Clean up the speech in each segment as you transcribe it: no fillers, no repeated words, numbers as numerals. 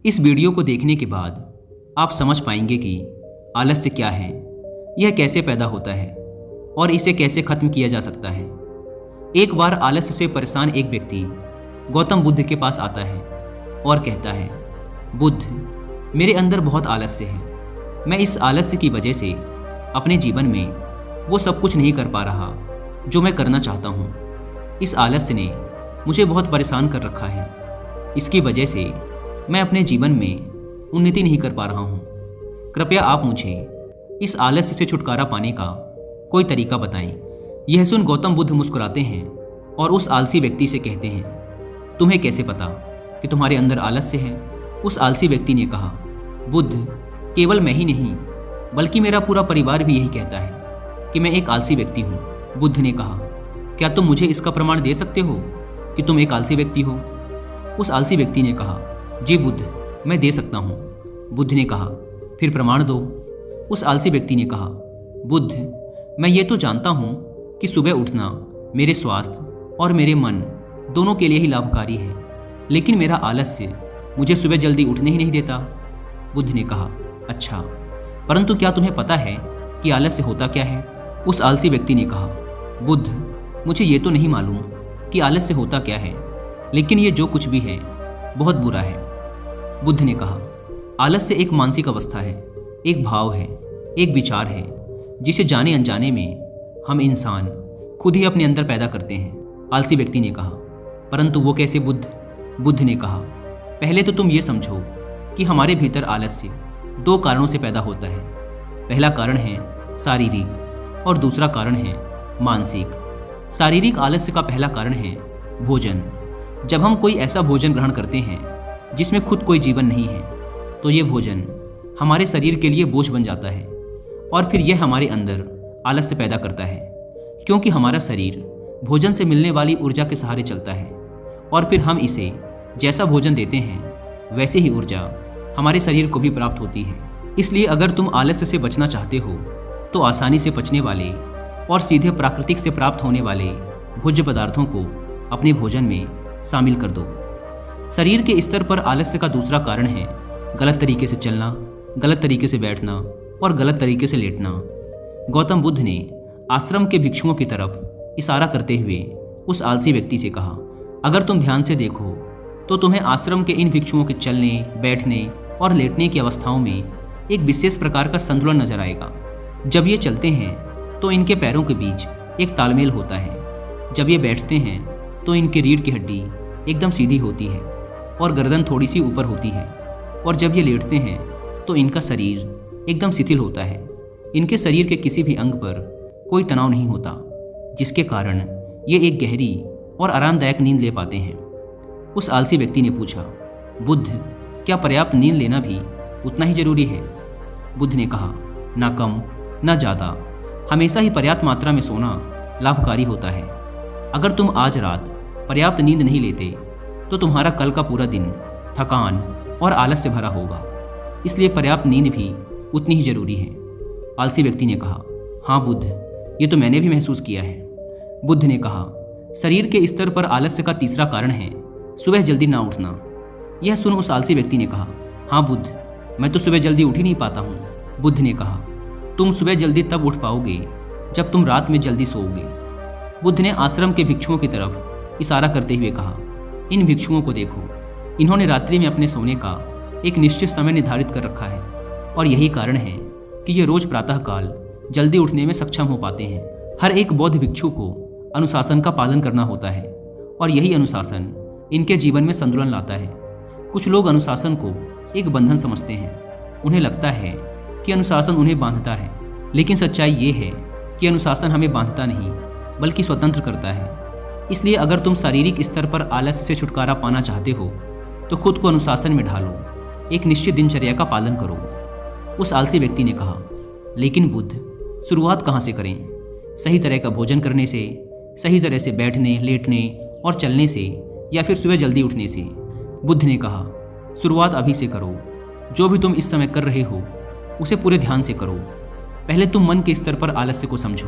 इस वीडियो को देखने के बाद आप समझ पाएंगे कि आलस्य क्या है, यह कैसे पैदा होता है और इसे कैसे खत्म किया जा सकता है। एक बार आलस्य से परेशान एक व्यक्ति गौतम बुद्ध के पास आता है और कहता है, बुद्ध, मेरे अंदर बहुत आलस्य है। मैं इस आलस्य की वजह से अपने जीवन में वो सब कुछ नहीं कर पा रहा जो मैं करना चाहता हूँ। इस आलस्य ने मुझे बहुत परेशान कर रखा है। इसकी वजह से मैं अपने जीवन में उन्नति नहीं कर पा रहा हूँ। कृपया आप मुझे इस आलस्य से छुटकारा पाने का कोई तरीका बताएं। यह सुन गौतम बुद्ध मुस्कुराते हैं और उस आलसी व्यक्ति से कहते हैं, तुम्हें कैसे पता कि तुम्हारे अंदर आलस्य है? उस आलसी व्यक्ति ने कहा, बुद्ध, केवल मैं ही नहीं बल्कि मेरा पूरा परिवार भी यही कहता है कि मैं एक आलसी व्यक्ति हूँ। बुद्ध ने कहा, क्या तुम मुझे इसका प्रमाण दे सकते हो कि तुम एक आलसी व्यक्ति हो? उस आलसी व्यक्ति ने कहा, जी बुद्ध, मैं दे सकता हूँ। बुद्ध ने कहा, फिर प्रमाण दो। उस आलसी व्यक्ति ने कहा, बुद्ध, मैं ये तो जानता हूँ कि सुबह उठना मेरे स्वास्थ्य और मेरे मन दोनों के लिए ही लाभकारी है, लेकिन मेरा आलस्य मुझे सुबह जल्दी उठने ही नहीं देता। बुद्ध ने कहा, अच्छा, परंतु क्या तुम्हें पता है कि आलस्य होता क्या है? उस आलसी व्यक्ति ने कहा, बुद्ध, मुझे ये तो नहीं मालूम कि आलस्य होता क्या है, लेकिन ये जो कुछ भी है बहुत बुरा है। बुद्ध ने कहा, आलस्य एक मानसिक अवस्था है, एक भाव है, एक विचार है जिसे जाने अनजाने में हम इंसान खुद ही अपने अंदर पैदा करते हैं। आलसी व्यक्ति ने कहा, परंतु वो कैसे बुद्ध? बुद्ध ने कहा, पहले तो तुम ये समझो कि हमारे भीतर आलस्य दो कारणों से पैदा होता है। पहला कारण है शारीरिक और दूसरा कारण है मानसिक। शारीरिक आलस्य का पहला कारण है भोजन। जब हम कोई ऐसा भोजन ग्रहण करते हैं जिसमें खुद कोई जीवन नहीं है, तो ये भोजन हमारे शरीर के लिए बोझ बन जाता है और फिर यह हमारे अंदर आलस्य पैदा करता है, क्योंकि हमारा शरीर भोजन से मिलने वाली ऊर्जा के सहारे चलता है और फिर हम इसे जैसा भोजन देते हैं वैसे ही ऊर्जा हमारे शरीर को भी प्राप्त होती है। इसलिए अगर तुम आलस्य से बचना चाहते हो तो आसानी से पचने वाले और सीधे प्राकृतिक से प्राप्त होने वाले भोज्य पदार्थों को अपने भोजन में शामिल कर दो। शरीर के स्तर पर आलस्य का दूसरा कारण है गलत तरीके से चलना, गलत तरीके से बैठना और गलत तरीके से लेटना। गौतम बुद्ध ने आश्रम के भिक्षुओं की तरफ इशारा करते हुए उस आलसी व्यक्ति से कहा, अगर तुम ध्यान से देखो तो तुम्हें आश्रम के इन भिक्षुओं के चलने, बैठने और लेटने की अवस्थाओं में एक विशेष प्रकार का संतुलन नजर आएगा। जब ये चलते हैं तो इनके पैरों के बीच एक तालमेल होता है। जब ये बैठते हैं तो इनकी रीढ़ की हड्डी एकदम सीधी होती है और गर्दन थोड़ी सी ऊपर होती है, और जब ये लेटते हैं तो इनका शरीर एकदम शिथिल होता है। इनके शरीर के किसी भी अंग पर कोई तनाव नहीं होता, जिसके कारण ये एक गहरी और आरामदायक नींद ले पाते हैं। उस आलसी व्यक्ति ने पूछा, बुद्ध, क्या पर्याप्त नींद लेना भी उतना ही जरूरी है? बुद्ध ने कहा, ना कम ना ज़्यादा, हमेशा ही पर्याप्त मात्रा में सोना लाभकारी होता है। अगर तुम आज रात पर्याप्त नींद नहीं लेते तो तुम्हारा कल का पूरा दिन थकान और आलस से भरा होगा, इसलिए पर्याप्त नींद भी उतनी ही जरूरी है। आलसी व्यक्ति ने कहा, हाँ बुद्ध, ये तो मैंने भी महसूस किया है। बुद्ध ने कहा, शरीर के स्तर पर आलस्य का तीसरा कारण है सुबह जल्दी ना उठना। यह सुन उस आलसी व्यक्ति ने कहा, हाँ बुद्ध, मैं तो सुबह जल्दी उठ ही नहीं पाता हूँ। बुद्ध ने कहा, तुम सुबह जल्दी तब उठ पाओगे जब तुम रात में जल्दी सोओगे। बुद्ध ने आश्रम के भिक्षुओं की तरफ इशारा करते हुए कहा, इन भिक्षुओं को देखो, इन्होंने रात्रि में अपने सोने का एक निश्चित समय निर्धारित कर रखा है और यही कारण है कि ये रोज प्रातःकाल जल्दी उठने में सक्षम हो पाते हैं। हर एक बौद्ध भिक्षु को अनुशासन का पालन करना होता है और यही अनुशासन इनके जीवन में संतुलन लाता है। कुछ लोग अनुशासन को एक बंधन समझते हैं। उन्हें लगता है कि अनुशासन उन्हें बांधता है, लेकिन सच्चाई ये है कि अनुशासन हमें बांधता नहीं बल्कि स्वतंत्र करता है। इसलिए अगर तुम शारीरिक स्तर पर आलस्य से छुटकारा पाना चाहते हो तो खुद को अनुशासन में ढालो, एक निश्चित दिनचर्या का पालन करो। उस आलसी व्यक्ति ने कहा, लेकिन बुद्ध, शुरुआत कहाँ से करें? सही तरह का भोजन करने से, सही तरह से बैठने, लेटने और चलने से, या फिर सुबह जल्दी उठने से? बुद्ध ने कहा, शुरुआत अभी से करो। जो भी तुम इस समय कर रहे हो उसे पूरे ध्यान से करो। पहले तुम मन के स्तर पर आलस्य को समझो,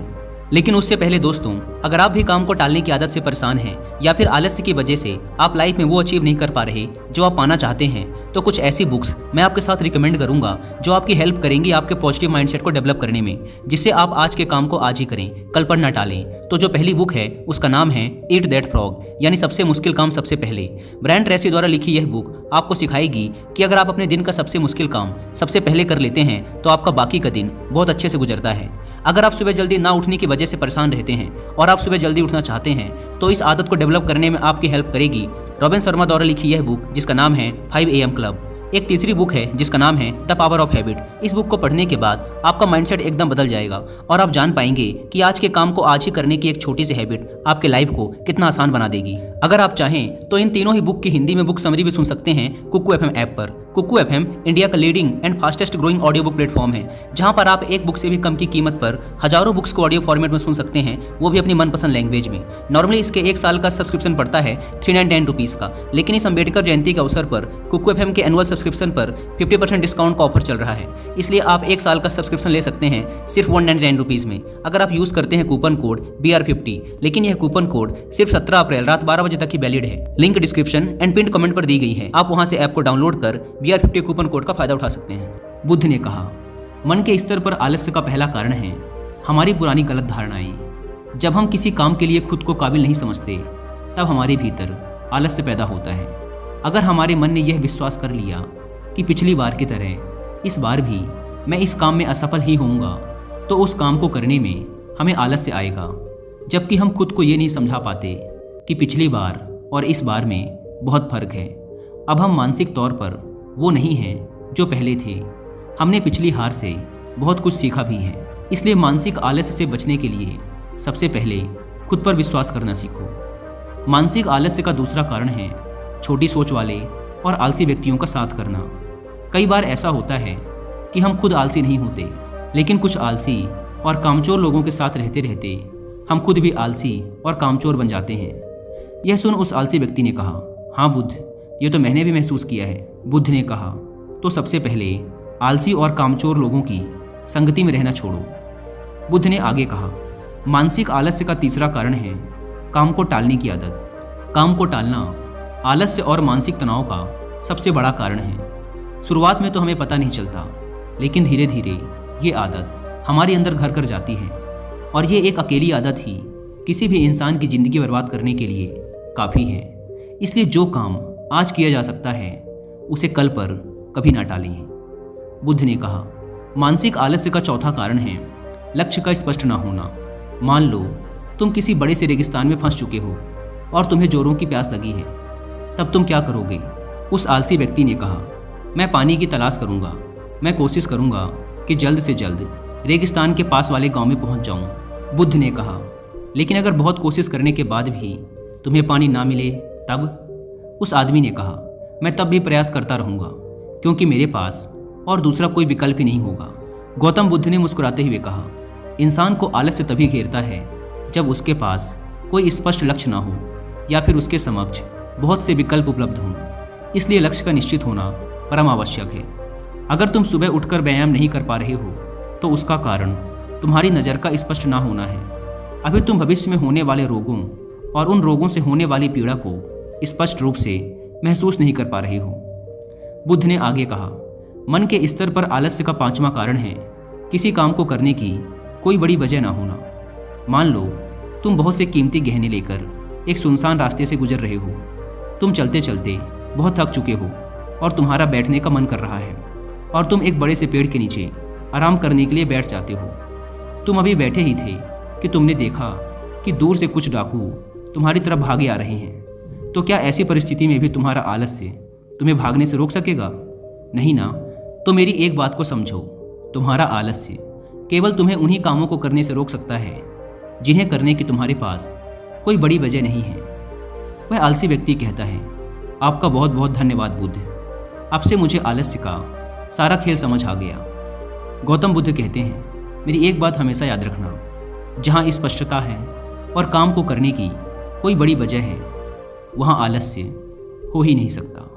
लेकिन उससे पहले दोस्तों, अगर आप भी काम को टालने की आदत से परेशान हैं या फिर आलस्य की वजह से आप लाइफ में वो अचीव नहीं कर पा रहे जो आप पाना चाहते हैं, तो कुछ ऐसी बुक्स मैं आपके साथ रिकमेंड करूंगा जो आपकी हेल्प करेंगी आपके पॉजिटिव माइंडसेट को डेवलप करने में, जिससे आप आज के काम को आज ही करें, कल पर ना टालें। तो जो पहली बुक है उसका नाम है ईट दैट फ्रॉग, यानी सबसे मुश्किल काम सबसे पहले। ब्रायन ट्रेसी द्वारा लिखी यह बुक आपको सिखाएगी कि अगर आप अपने दिन का सबसे मुश्किल काम सबसे पहले कर लेते हैं तो आपका बाकी का दिन बहुत अच्छे से गुजरता है। अगर आप सुबह जल्दी ना उठने की वजह से परेशान रहते हैं और आप सुबह जल्दी उठना चाहते हैं तो इस आदत को डेवलप करने में आपकी हेल्प करेगी रॉबिन शर्मा द्वारा लिखी यह बुक जिसका नाम है 5 AM क्लब। एक तीसरी बुक है जिसका नाम है द पावर ऑफ हैबिट। इस बुक को पढ़ने के बाद आपका माइंडसेट एकदम बदल जाएगा और आप जान पाएंगे कि आज के काम को आज ही करने की एक छोटी सी हैबिट आपके लाइफ को कितना आसान बना देगी। अगर आप चाहें तो इन तीनों ही बुक की हिंदी में बुक समरी भी सुन सकते हैं कुकू FM ऐप पर। कुकू FM इंडिया का leading and fastest growing audio book platform है, जहां पर आप एक बुक से भी कम की कीमत पर हजारों बुक्स को ऑडियो फॉर्मेट में सुन सकते हैं, वो भी अपनी मनपसंद लैंग्वेज में। नॉर्मली इसके 1 साल का सब्सक्रिप्शन पड़ता है 399 रुपीज़ का, लेकिन इस अम्बेडकर जयंती के अवसर पर कुकू FM के एनुअल सब्सक्रिप्शन पर 50% डिस्काउंट का ऑफर चल रहा है। इसलिए आप 1 साल का सब्सक्रिप्शन ले सकते हैं सिर्फ 199 रुपीज़ में, अगर आप यूज़ करते हैं कूपन कोड BR50। लेकिन यह कूपन कोड सिर्फ 17 अप्रैल रात 12 बजे तक ही वैलिड है। Link description and pin comment पर दी गई है, आप वहां से ऐप को डाउनलोड कर BR50 कूपन कोड का फायदा उठा सकते हैं। बुद्ध ने कहा, मन के स्तर पर आलस्य का पहला कारण है हमारी पुरानी गलत धारणाएं। जब हम किसी काम के लिए खुद को काबिल नहीं समझते तब हमारे भीतर आलस्य पैदा होता है। अगर हमारे मन ने यह विश्वास कर लिया कि पिछली बार की तरह इस बार भी मैं इस काम में असफल ही होऊंगा, तो उस काम को करने में हमें आलस्य आएगा। जबकि हम खुद को ये नहीं समझा पाते कि पिछली बार और इस बार में बहुत फर्क है। अब हम मानसिक तौर पर वो नहीं हैं जो पहले थे। हमने पिछली हार से बहुत कुछ सीखा भी है। इसलिए मानसिक आलस्य से बचने के लिए सबसे पहले खुद पर विश्वास करना सीखो। मानसिक आलस्य का दूसरा कारण है छोटी सोच वाले और आलसी व्यक्तियों का साथ करना। कई बार ऐसा होता है कि हम खुद आलसी नहीं होते, लेकिन कुछ आलसी और कामचोर लोगों के साथ रहते रहते हम खुद भी आलसी और कामचोर बन जाते हैं। यह सुन उस आलसी व्यक्ति ने कहा, हाँ बुद्ध, ये तो मैंने भी महसूस किया है। बुद्ध ने कहा, तो सबसे पहले आलसी और कामचोर लोगों की संगति में रहना छोड़ो। बुद्ध ने आगे कहा, मानसिक आलस्य का तीसरा कारण है काम को टालने की आदत। काम को टालना आलस्य और मानसिक तनाव का सबसे बड़ा कारण है। शुरुआत में तो हमें पता नहीं चलता, लेकिन धीरे धीरे ये आदत हमारे अंदर घर कर जाती है और ये एक अकेली आदत ही किसी भी इंसान की ज़िंदगी बर्बाद करने के लिए काफ़ी है। इसलिए जो काम आज किया जा सकता है उसे कल पर कभी ना टालें। बुद्ध ने कहा, मानसिक आलस्य का चौथा कारण है लक्ष्य का स्पष्ट ना होना। मान लो तुम किसी बड़े से रेगिस्तान में फंस चुके हो और तुम्हें जोरों की प्यास लगी है, तब तुम क्या करोगे? उस आलसी व्यक्ति ने कहा, मैं पानी की तलाश करूंगा। मैं कोशिश करूंगा कि जल्द से जल्द रेगिस्तान के पास वाले गांव में पहुंच जाऊं। बुद्ध ने कहा, लेकिन अगर बहुत कोशिश करने के बाद भी तुम्हें पानी ना मिले तब? उस आदमी ने कहा, मैं तब भी प्रयास करता रहूंगा, क्योंकि मेरे पास और दूसरा कोई विकल्प ही नहीं होगा। गौतम बुद्ध ने मुस्कुराते हुए कहा, इंसान को आलस्य तभी घेरता है जब उसके पास कोई स्पष्ट लक्ष्य ना हो या फिर उसके समक्ष बहुत से विकल्प उपलब्ध हों। इसलिए लक्ष्य का निश्चित होना परम आवश्यक है। अगर तुम सुबह उठकर व्यायाम नहीं कर पा रहे हो तो उसका कारण तुम्हारी नज़र का स्पष्ट ना होना है। अभी तुम भविष्य में होने वाले रोगों और उन रोगों से होने वाली पीड़ा को स्पष्ट रूप से महसूस नहीं कर पा रहे हो। बुद्ध ने आगे कहा, मन के स्तर पर आलस्य का पांचवा कारण है किसी काम को करने की कोई बड़ी वजह ना होना। मान लो तुम बहुत से कीमती गहने लेकर एक सुनसान रास्ते से गुजर रहे हो। तुम चलते चलते बहुत थक चुके हो और तुम्हारा बैठने का मन कर रहा है और तुम एक बड़े से पेड़ के नीचे आराम करने के लिए बैठ जाते हो। तुम अभी बैठे ही थे कि तुमने देखा कि दूर से कुछ डाकू तुम्हारी तरफ भागे आ रहे हैं। तो क्या ऐसी परिस्थिति में भी तुम्हारा आलस्य तुम्हें भागने से रोक सकेगा? नहीं ना। तो मेरी एक बात को समझो, तुम्हारा आलस्य केवल तुम्हें उन्हीं कामों को करने से रोक सकता है जिन्हें करने की तुम्हारे पास कोई बड़ी वजह नहीं है। वह आलसी व्यक्ति कहता है, आपका बहुत बहुत धन्यवाद बुद्ध, आपसे मुझे आलस्य का सारा खेल समझ आ गया। गौतम बुद्ध कहते हैं, मेरी एक बात हमेशा याद रखना, जहाँ स्पष्टता है और काम को करने की कोई बड़ी वजह है, वहाँ आलस्य हो ही नहीं सकता।